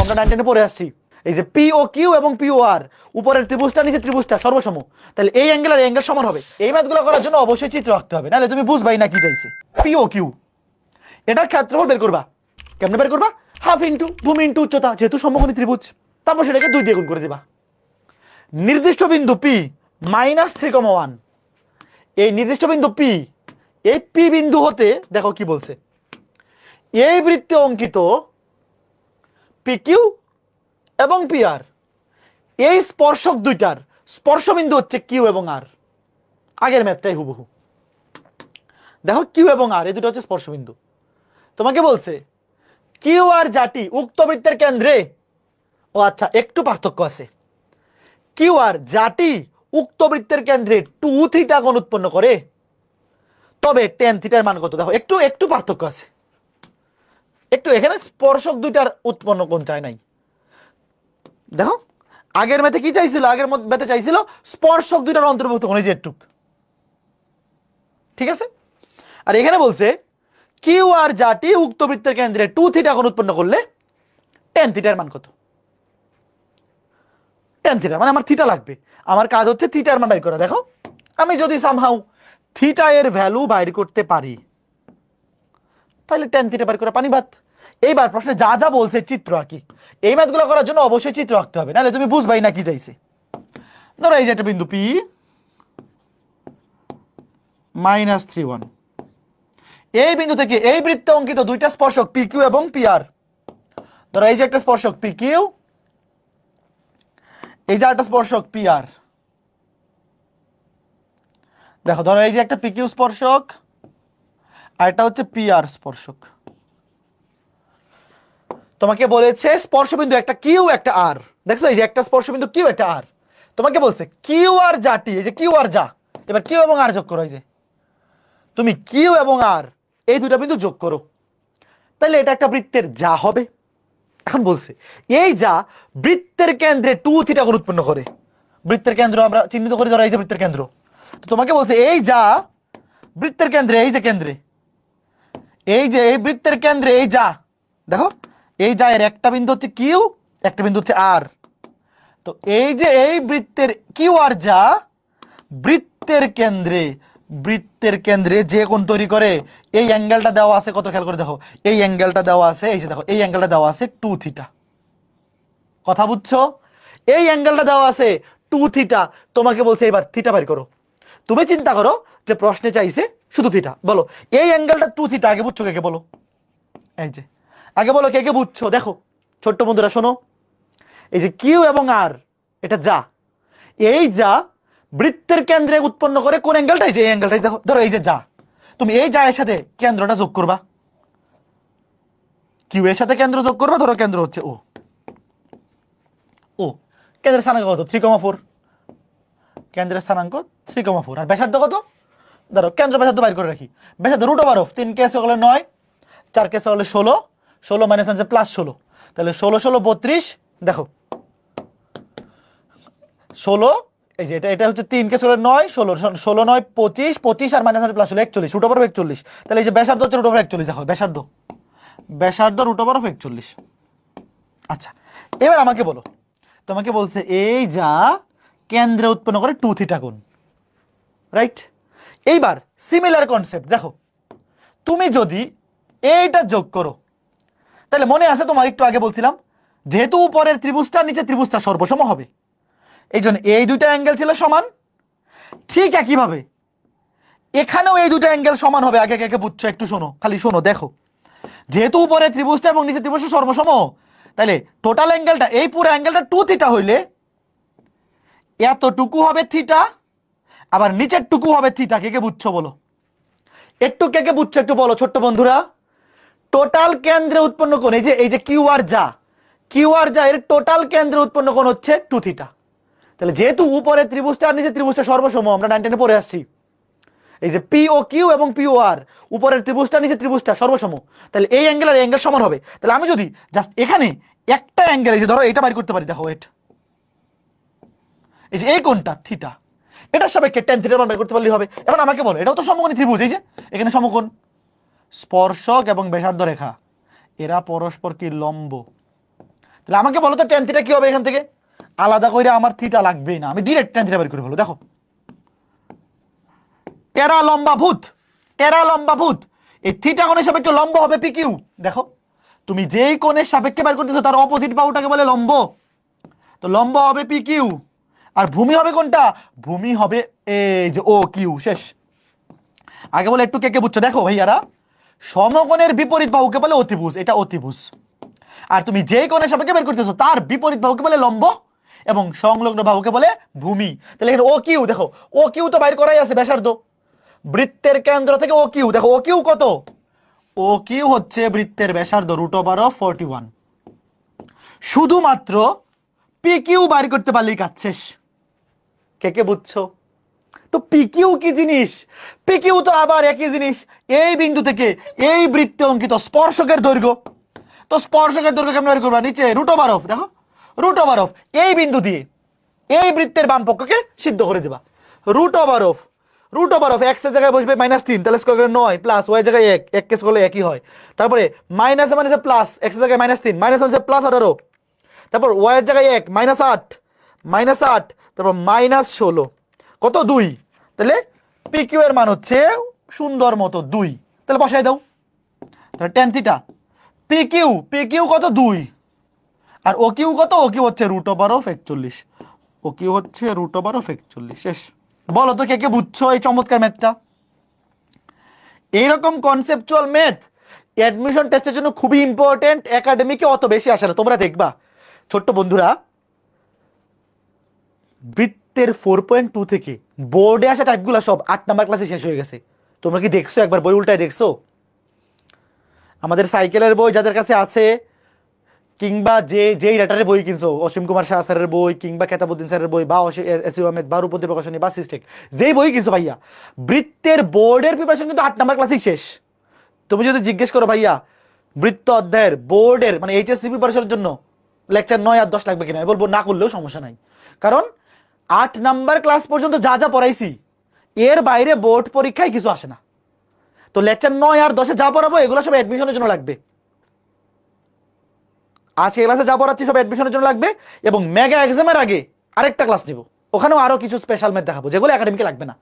আমরা 9 10 পড়ে আসছি। এই যে পি ও কিউ এবং পি ও আর, উপরের ত্রিভুজটা নিচে ত্রিভুজটা সর্বসম, তাহলে এই অ্যাঙ্গেল আর এই অ্যাঙ্গেল সমান হবে। এই ম্যাথগুলো করার জন্য অবশ্যই চিত্র আঁকতে হবে, নাহলে তুমি বুঝবাই না কি চাইছে। পি ও কিউ এটার ক্ষেত্রফল বের করবা। কেমনে বের করবা? হাফ ইন্টু ভূমি ইন্টু উচ্চতা, যেহেতু সমকোণী ত্রিভুজ, তারপর সেটাকে 2 দিয়ে গুণ করে দিবা। নির্দিষ্ট বিন্দু পি -3,1, এই নির্দিষ্ট বিন্দু পি, এই পি বিন্দু হতে দেখো কি বলছে, এই বৃত্তে অঙ্কিত পি কিউ এবং পি আর, এই স্পর্শক দুইটার স্পর্শ বিন্দু হচ্ছে কিউ এবং আর। আগের ম্যাথটাই হুবহু। দেখো কিউ এবং আর এই দুটো হচ্ছে স্পর্শ বিন্দু। তোমাকে বলছে কিউ আর জাটি উক্ত বৃত্তের কেন্দ্রে, ও আচ্ছা একটু পার্থক্য আছে। কিউ আর জাটি উক্ত বৃত্তের কেন্দ্রে 2 থিটা কোণ উৎপন্ন করে, তবে tan থিটার মান কত? দেখো একটু একটু পার্থক্য আছে, একটু এখানে স্পর্শক দুইটার উৎপন্ন কোণ চাই নাই। দেখো আগের ম্যাথে কি চাইছিল? আগের ম্যাথে চাইছিল স্পর্শক দুইটার অন্তর্ভুক্ত কোণ, এই যে একটু, ঠিক আছে। আর এখানে বলছে কিউ আর জাটি উক্ত বৃত্তের কেন্দ্রে 2 থিটা কোণ উৎপন্ন করলে tan থিটার মান কত? tan থিটা মানে আমার থিটা লাগবে, আমার কাজ হচ্ছে থিটার মান বের করা। দেখো আমি যদি সামহাউ থিটা এর ভ্যালু বাইর করতে পারি, তাহলে tan থিটা বের করা পানি ভাত। এইবার প্রশ্নে যা যা বলছে চিত্র আঁকি। এই ম্যাথগুলো করার জন্য অবশ্যই চিত্র আঁকতে হবে, নাহলে তুমি বুঝবাই না কি চাইছে। ধরো এই যে একটা বিন্দু পি -3,1, এই বিন্দু থেকে এই বৃত্তে অঙ্কিত দুইটা স্পর্শক পি কিউ এবং পি আর। ধরো এই যে একটা স্পর্শক পি কিউ, এই যে একটা স্পর্শক পি আর। দেখো ধরো এই যে একটা পি কিউ স্পর্শক, আর এটা হচ্ছে পি আর স্পর্শক। তোমাকে বলেছে স্পর্শবিন্দু একটা কিউ একটা আর, দেখছো এই যে একটা স্পর্শবিন্দু কিউ একটা আর। তোমাকে বলছে কিউ আর জাটি, এই যে কিউ আর যা, এবার কিউ এবং আর যোগ করো। এই যে তুমি কিউ এবং আর এই দুটা বিন্দু যোগ করো, তাহলে এটা একটা বৃত্তের যা হবে। এখন বলছে এই যা বৃত্তের কেন্দ্রে 2 থিটা কোণ উৎপন্ন করে। বৃত্তের কেন্দ্র আমরা চিহ্নিত করি, ধরো এই যে বৃত্তের কেন্দ্র। তো তোমাকে বলছে এই যা বৃত্তের কেন্দ্রে, এই যে কেন্দ্রে, এই যে এই বৃত্তের কেন্দ্রে এই যা, দেখো এই যা এর একটা বিন্দু হচ্ছে কিউ, একটা বিন্দু হচ্ছে আর। তো এই যে এই বৃত্তের কিউ আর যা বৃত্তের কেন্দ্রে যে কোণ তৈরি করে, এই অ্যাঙ্গেলটা দেওয়া আছে কত? খেয়াল করে দেখো, এই অ্যাঙ্গেলটা দেওয়া আছে, এই যে দেখো এই অ্যাঙ্গেলটা দেওয়া আছে 2 থিটা। কথা বুঝছো? এই অ্যাঙ্গেলটা দেওয়া আছে 2 থিটা। তোমাকে বলছে এবার থিটা বের করো। তুমি চিন্তা করো যে প্রশ্নে চাইছে শুধু থিটা। বলো এই অ্যাঙ্গেলটা 2 থিটা, আগে বুঝছো কে কে? বলো এই যে আগে বলো কে কে বুঝছো। দেখো ছোট্ট বন্ধুরা শোনো, এই যে কিউ এবং আর এটা যা, এই যা বৃত্তের কেন্দ্রে উৎপন্ন করে কোন অ্যাঙ্গেলটা? এই যে অ্যাঙ্গেলটাই। দেখো ধরো এই যে যা, তুমি এই যা এর সাথে কেন্দ্রটা যোগ করবা, কিউ এর সাথে কেন্দ্র যোগ করবা। ধরো কেন্দ্র হচ্ছে ও, ও কেন্দ্রের স্থানাঙ্ক কত? 3,4। কেন্দ্রের স্থানাঙ্ক 3,4। আর ব্যাসার্ধ কত? ধরো কেন্দ্র ব্যাসার্ধ বাইর করে রাখি। ব্যাসার্ধ √, 3 কেসে হলে 9, 4 কেসে হলে 16, 16 মাইনাস হচ্ছে +16, তাহলে 16 16 32। দেখো 16, এই যে এটা হচ্ছে 3 কেসে হলে 9, 16 16 9 25, 25 আর মাইনাস হচ্ছে +16 41, √41। তাহলে এই যে ব্যাসার্ধ হচ্ছে √41। দেখো ব্যাসার্ধ √41। আচ্ছা এবার আমাকে বলো, তোমাকে বলছে এই যা কেন্দ্রে উৎপন্ন করে 2 থিটা কোণ, রাইট? এইবার সিমিলার কনসেপ্ট দেখো, তুমি যদি এইটা যোগ করো, তাহলে মনে আছে তোমার একটু আগে বলছিলাম যেহেতু উপরের ত্রিভুজটা নিচে ত্রিভুজটা সর্বসম হবে, এই জন্য এই দুইটা অ্যাঙ্গেল ছিল সমান। ঠিক একইভাবে এখানেও এই দুটো অ্যাঙ্গেল সমান হবে। আগে আগে বুঝছো? একটু শোনো, খালি শোনো। দেখো যেহেতু উপরে ত্রিভুজটা এবং নিচে ত্রিভুজটা সর্বসম, তাহলে টোটাল অ্যাঙ্গেলটা এই পুরো অ্যাঙ্গেলটা 2 থিটা হইলে এতটুকু হবে থিটা, আবার নিচের টুকু হবে থিটা। কে কে বুঝছো বলো? একটু কে কে বুঝছো একটু বলো ছোট্ট বন্ধুরা। টোটাল কেন্দ্রে উৎপন্ন কোণ, এই যে কিউ আর যা এর টোটাল কেন্দ্রে উৎপন্ন কোণ হচ্ছে 2 থিটা। তাহলে যেহেতু উপরে ত্রিভুজটা আর নিচে ত্রিভুজটা সর্বসম, আমরা 9 10 পড়ে আসছি, এই যে পি ও কিউ এবং পি ও আর, উপরের ত্রিভুজটা নিচে ত্রিভুজটা সর্বসম, তাহলে এই অ্যাঙ্গেল আর অ্যাঙ্গেল সমান হবে। তাহলে আমি যদি জাস্ট এখানে একটা অ্যাঙ্গেল, এই যে ধরো এটা বাইর করতে পারি, দেখো এই যে এই কোণটা থিটা, এটার সাপেক্ষে tan থিটার মান বের করতে পারলেই হবে। এবার আমাকে বলো এটাও তো সমকোণী ত্রিভুজ, এই যে এখানে সমকোণ, স্পর্শক এবং ব্যাসার্ধ রেখা এরা পরস্পর কি লম্ব, তাহলে আমাকে বলো তো tan থিটা কি হবে এখান থেকে? আলাদা করে আমার থিটা লাগবেই না, আমি ডিরেক্ট tan থিটা বের করে ফেলো। দেখো টেরা লম্বা ভূত, টেরা লম্বা ভূত, এই থিটা কোণের সাপেক্ষে লম্ব হবে পি কিউ। দেখো তুমি যেই কোণের সাপেক্ষে বের করতেছো তার অপোজিট বাহুটাকে বলে লম্ব, তো লম্ব হবে পি কিউ। আর ভূমি হবে কোনটা? ভূমি হবে এই যে ও কিউ। শেষ। আগে বলে একটু কে কে বুঝছো দেখো ভাইয়ারা, সমকোণের বিপরীত বাহুকে বলে অতিভুজ, এটা অতিভুজ। আর তুমি যেই কোণের সাপেক্ষে বের করতেছো তার বিপরীত বাহুকে বলে লম্ব এবং সংলগ্ন বাহুকে বলে ভূমি। তাহলে এখানে ও কিউ, দেখো ও কিউ তো বাইর করাই আছে ব্যাসার্ধ, বৃত্তের কেন্দ্র থেকে ও কিউ, দেখো ও কিউ কত? ও কিউ হচ্ছে বৃত্তের ব্যাসার্ধ √41। শুধুমাত্র পি কিউ বাইর করতে পারলেই কাজ শেষ। কে কে বুঝছো? তো পি কিউ কি জিনিস? পি কিউ তো আবার একই জিনিস, এই বিন্দু থেকে এই বৃত্তে অঙ্কিত স্পর্শকের দৈর্ঘ্য। তো স্পর্শকের দৈর্ঘ্য কেমন বের করবা? নিচে √, দেখো √, এই বিন্দু দিয়ে এই বৃত্তের বাম পক্ষকে সিদ্ধ করে দেবা। √, এক্স এর জায়গায় বসবে -3, তাহলে স্কয়ার করে 9 প্লাস ওয়াই জায়গায় 1, 1 কে স্কয়ার করলে একই হয়। তারপরে মাইনাসে মাইনাসে প্লাস, এক্স এর জায়গায় -3, মাইনাস মাইনাসে প্লাস 18, তারপর ওয়াই এর জায়গায় 1 -8, তারপর -16, কত 2। তাহলে পি কিউ এর মান হচ্ছে সুন্দর মতো 2। তাহলে বসাই দাও। তাহলে tan থিটা পি কিউ কত? 2। আর ও কিউ কত? ও কিউ হচ্ছে √41, ও কিউ হচ্ছে √41। শেষ। বলো তো কে কে বুঝছো এই চমৎকার ম্যাথটা? এইরকম কনসেপচুয়াল ম্যাথ অ্যাডমিশন টেস্টের জন্য খুবই ইম্পর্টেন্ট, একাডেমিকে অত বেশি আসে না। তোমরা দেখবা ছোট্ট বন্ধুরা, বৃত্তের 4.2 থেকে বোর্ডে আসা টাইপগুলো সব 8 নাম্বার ক্লাসে শেষ হয়ে গেছে। তোমরা কি দেখছো? একবার বই উল্টায় দেখছো? আমাদের সাইকেলের বই যাদের কাছে আছে, কিংবা যেই রাটারের বই কিনছো, অসীম কুমার শাহ স্যারের বই কিংবা কেতাবুদ্দিন স্যারের বই বা এস ইউ আহমেদ বা রূপন্তী প্রকাশনী বা সিস্টেক, যেই বই কিনছো ভাইয়া, বৃত্তের বোর্ডের প্রিপারেশন কিন্তু 8 নাম্বার ক্লাসেই শেষ। তুমি যদি জিজ্ঞেস করো ভাইয়া বৃত্ত অধ্যায়ের বোর্ডের মানে এইচএসসি প্রিপারেশনের জন্য লেকচার 9 আর 10 লাগবে কিনা, আমি বলবো না করলেও সমস্যা নাই, কারণ 8 নাম্বার ক্লাস পর্যন্ত যা যা পড়াইছি এর বাইরে বোর্ড পরীক্ষায় কিছু আসে না। তো লেকচার 9 আর 10 যা পড়াবো এগুলো সব অ্যাডমিশনের জন্য লাগবে। আজকে ক্লাসে যা পড়াচ্ছি সব অ্যাডমিশনের জন্য লাগবে, এবং মেগা এক্সামের আগে আরেকটা ক্লাস নিব, ওখানেও আরো কিছু স্পেশাল ম্যাথ দেখাবো যেগুলো একাডেমিকে লাগবে না।